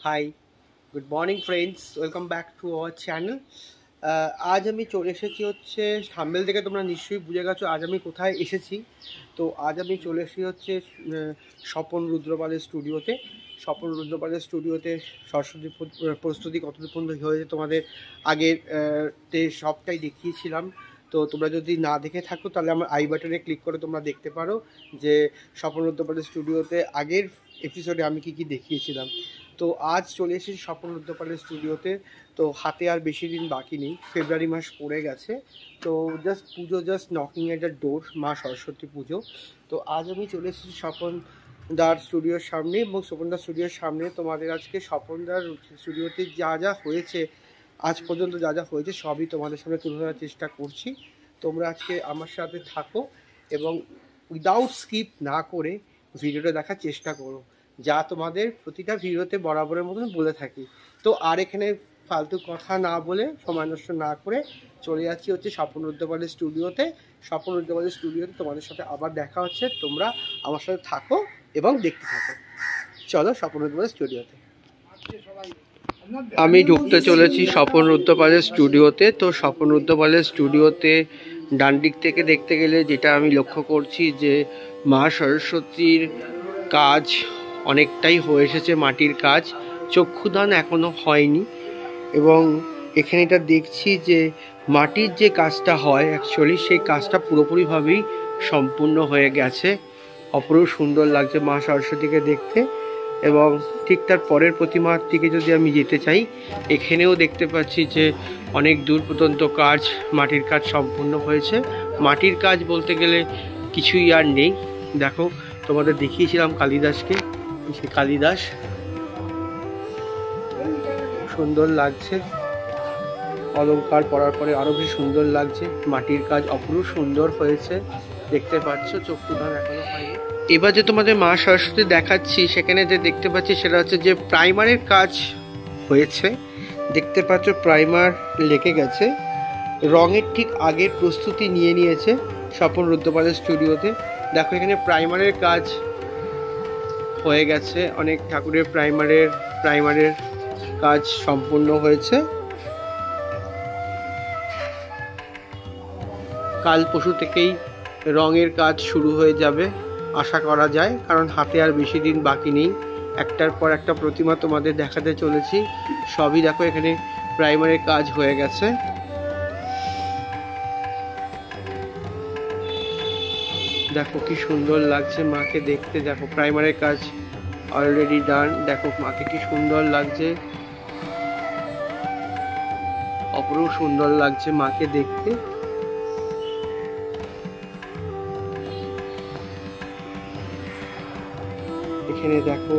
High, good morning friends, welcome back to our channel. আজ আমি চলে এসেছি হচ্ছে থাম্বনেল থেকে তোমরা নিশ্চয়ই বুঝে গেছো আজ আমি কোথায় এসেছি। তো আজ আমি চলে এসেছি হচ্ছে স্বপন রুদ্রপালের স্টুডিওতে। স্বপন রুদ্রপালের স্টুডিওতে সরস্বতী প্রস্তুতি কতটুকু পর্যন্ত হয়েছে তোমাদের আগের সবটাই দেখিয়েছিলাম। তো তোমরা যদি না দেখে থাকো তাহলে আমার আই বাটনে ক্লিক করে তোমরা দেখতে পারো যে স্বপন রুদ্রপালের স্টুডিওতে আগের এপিসোডে আমি কি দেখিয়েছিলাম। তো আজ চলে এসেছি স্বপন রুদ্রপালের স্টুডিওতে। তো হাতে আর বেশি দিন বাকি নেই, ফেব্রুয়ারি মাস পড়ে গেছে। তো পুজো just knocking at the door, মা সরস্বতী পুজো। তো আজ আমি চলে এসেছি স্বপনদার স্টুডিওর সামনে, এবং স্বপনদার স্টুডিওর সামনে তোমাদের আজকে স্বপনদার স্টুডিওতে যা হয়েছে আজ পর্যন্ত যা হয়েছে সবই তোমাদের সামনে তুলে ধরার চেষ্টা করছি। তোমরা আজকে আমার সাথে থাকো এবং উইদাউট স্কিপ না করে ভিডিওটা দেখার চেষ্টা করো, যা তোমাদের প্রতিটা ভিডিওতে বরাবরের মতন বলে থাকি। তো আর এখানে ফালতু কথা না বলে, সময় নষ্ট না করে চলে যাচ্ছি হচ্ছে স্বপন রুদ্রপালের স্টুডিওতে। স্বপন রুদ্রপালের স্টুডিওতে তোমাদের সাথে আবার দেখা হচ্ছে, তোমরা আমার সাথে থাকো এবং দেখতে থাকো। চলো স্বপন রুদ্রপালের স্টুডিওতে। আমি ঢুকতে চলেছি স্বপন রুদ্রপালের স্টুডিওতে। তো স্বপন রুদ্রপালের স্টুডিওতে ডান দিক থেকে দেখতে গেলে যেটা আমি লক্ষ্য করছি যে মা সরস্বতীর কাজ অনেকটাই হয়ে এসেছে, মাটির কাজ, চক্ষুদান এখনো হয়নি। এবং এখানে এটা দেখছি যে মাটির যে কাজটা হয় অ্যাকচুয়ালি সেই কাজটা পুরোপুরিভাবেই সম্পূর্ণ হয়ে গেছে। অপরূপ সুন্দর লাগছে মা সরস্বতীকে দেখতে। এবং ঠিক তার পরের প্রতিমার দিকে যদি আমি যেতে চাই, এখানেও দেখতে পাচ্ছি যে অনেক দূর পর্যন্ত কাজ, মাটির কাজ সম্পূর্ণ হয়েছে। মাটির কাজ বলতে গেলে কিছুই আর নেই। দেখো, তোমাদের দেখিয়েছিলাম কালিদাসকে, সেই কালিদাস সুন্দর লাগছে, অলংকার পরার পরে আরো বেশি সুন্দর লাগছে। মাটির কাজ অপরূপ সুন্দর হয়েছে, দেখতে পাচ্ছ, চক্ষুদান এখনো হয়নি। এবার যে তোমাদের মা সরস্বতী দেখাচ্ছি সেখানে যে দেখতে পাচ্ছি সেটা হচ্ছে যে প্রাইমারের কাজ হয়েছে। দেখতে পাচ্ছ প্রাইমার লেগে গেছে, রঙের ঠিক আগের প্রস্তুতি নিয়ে নিয়েছে স্বপন রুদ্রপালের স্টুডিওতে। দেখো এখানে প্রাইমারের কাজ হয়ে গেছে, অনেক ঠাকুরের প্রাইমারের কাজ সম্পূর্ণ হয়েছে। কাল পরশু থেকেই রঙের কাজ শুরু হয়ে যাবে আশা করা যায়, কারণ হাতে আর বেশি দিন বাকি নেই। একটার পর একটা প্রতিমা তোমাদের দেখাতে চলেছি। সবই দেখো এখানে প্রাইমারের কাজ হয়ে গেছে। দেখো কি সুন্দর লাগছে মাকে দেখতে। দেখো প্রাইমারের কাজ অলরেডি ডান। দেখো মাকে কি সুন্দর লাগছে, অপরূপ সুন্দর লাগছে মাকে দেখতে। এখানে দেখো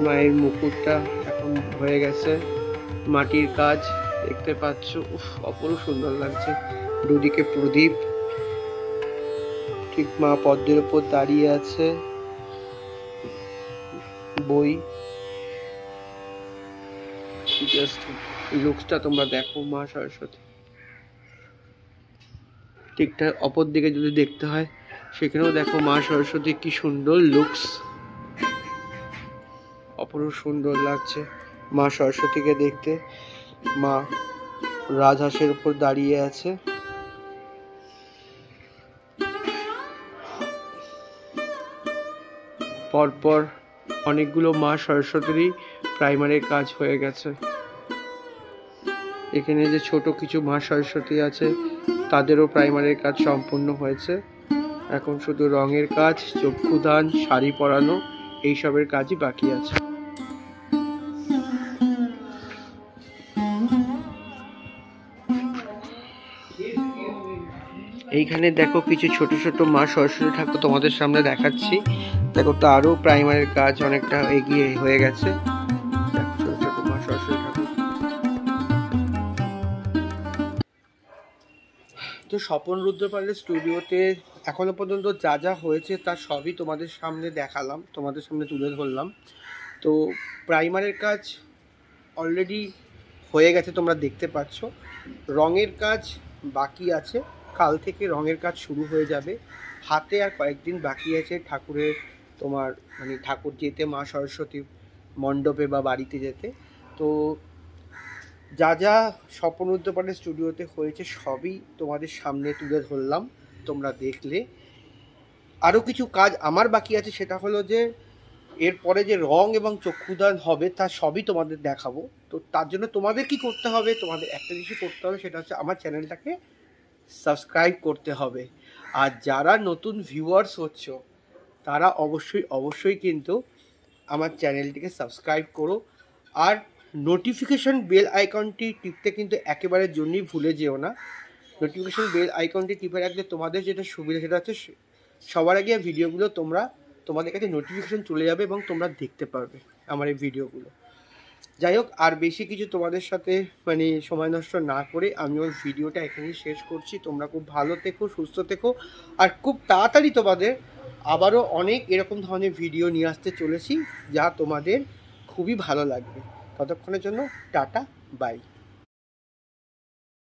মায়ের মুকুটটা এখন হয়ে গেছে, মাটির কাজ দেখতে পাচ্ছ, অপরূপ সুন্দর লাগছে। দুদিকে প্রদীপ, ঠিক মা পদ্মের উপর দাঁড়িয়ে আছে, বই, জাস্ট লুকসটা তোমরা দেখো মা সরস্বতী। ঠিকঠাক অপর দিকে যদি দেখতে হয় সেখানেও দেখো মা সরস্বতী কি সুন্দর লুকস, অপরূপ সুন্দর লাগছে মা সরস্বতীকে দেখতে। মা রাজহাঁসের উপর দাঁড়িয়ে আছে। পরপর অনেকগুলো মা সরস্বতীরই প্রাইমারের কাজ হয়ে গেছে। এখানে যে ছোট কিছু মা সরস্বতী আছে তাদেরও প্রাইমারের কাজ সম্পূর্ণ হয়েছে। এখন শুধু রঙের কাজ, চক্ষুদান, শাড়ি পরানো, এইসবের কাজই বাকি আছে। এইখানে দেখো কিছু ছোট ছোট মা সরস্বতী ঠাকুর তোমাদের সামনে দেখাচ্ছি। দেখো তো আরো প্রাইমারের কাজ অনেকটা এগিয়ে হয়ে গেছে। ছোট ছোট মা সরস্বতী ঠাকুর। তো স্বপন রুদ্রপালের স্টুডিওতে এখনো পর্যন্ত যা হয়েছে তার সবই তোমাদের সামনে দেখালাম, তোমাদের সামনে তুলে ধরলাম। তো প্রাইমারের কাজ অলরেডি হয়ে গেছে, তোমরা দেখতে পাচ্ছ। রঙের কাজ বাকি আছে, কাল থেকে রঙের কাজ শুরু হয়ে যাবে। হাতে আর কয়েকদিন বাকি আছে ঠাকুরের, তোমার ঠাকুর যেতে মা সরস্বতী মণ্ডপে বা বাড়িতে যেতে। তো যা যা স্বপন উদ্যাপনের স্টুডিওতে হয়েছে সবই তোমাদের সামনে তুলে ধরলাম, তোমরা দেখলে। আরও কিছু কাজ আমার বাকি আছে, সেটা হলো যে এরপরে যে রং এবং চক্ষুদান হবে তার সবই তোমাদের দেখাবো। তো তার জন্য তোমাদের কি করতে হবে, তোমাদের একটা জিনিস করতে হবে, সেটা হচ্ছে আমার চ্যানেলটাকে সাবস্ক্রাইব করতে হবে। আর যারা নতুন ভিউয়ার্স হচ্ছ তারা অবশ্যই কিন্তু আমার চ্যানেলটিকে সাবস্ক্রাইব করো। আর নোটিফিকেশন বেল আইকনটি টিপতে কিন্তু একেবারে জন্যই ভুলে যেও না। নোটিফিকেশন বেল আইকনটি টিপে রাখলে তোমাদের যেটা সুবিধা সেটা হচ্ছে সবার আগে ভিডিওগুলো তোমাদের কাছে নোটিফিকেশন চলে যাবে এবং তোমরা দেখতে পারবে আমার এই ভিডিওগুলো। যাই হোক, আর বেশি কিছু তোমাদের সাথে সময় নষ্ট না করে আমি ওই ভিডিওটা এখানেই শেষ করছি। তোমরা খুব ভালো থেকো, সুস্থ থেকো, আর খুব তাড়াতাড়ি তোমাদের আবারও অনেক এরকম ধরনের ভিডিও নিয়ে আসতে চলেছি যা তোমাদের খুবই ভালো লাগবে। ততক্ষণের জন্য টাটা, বাই।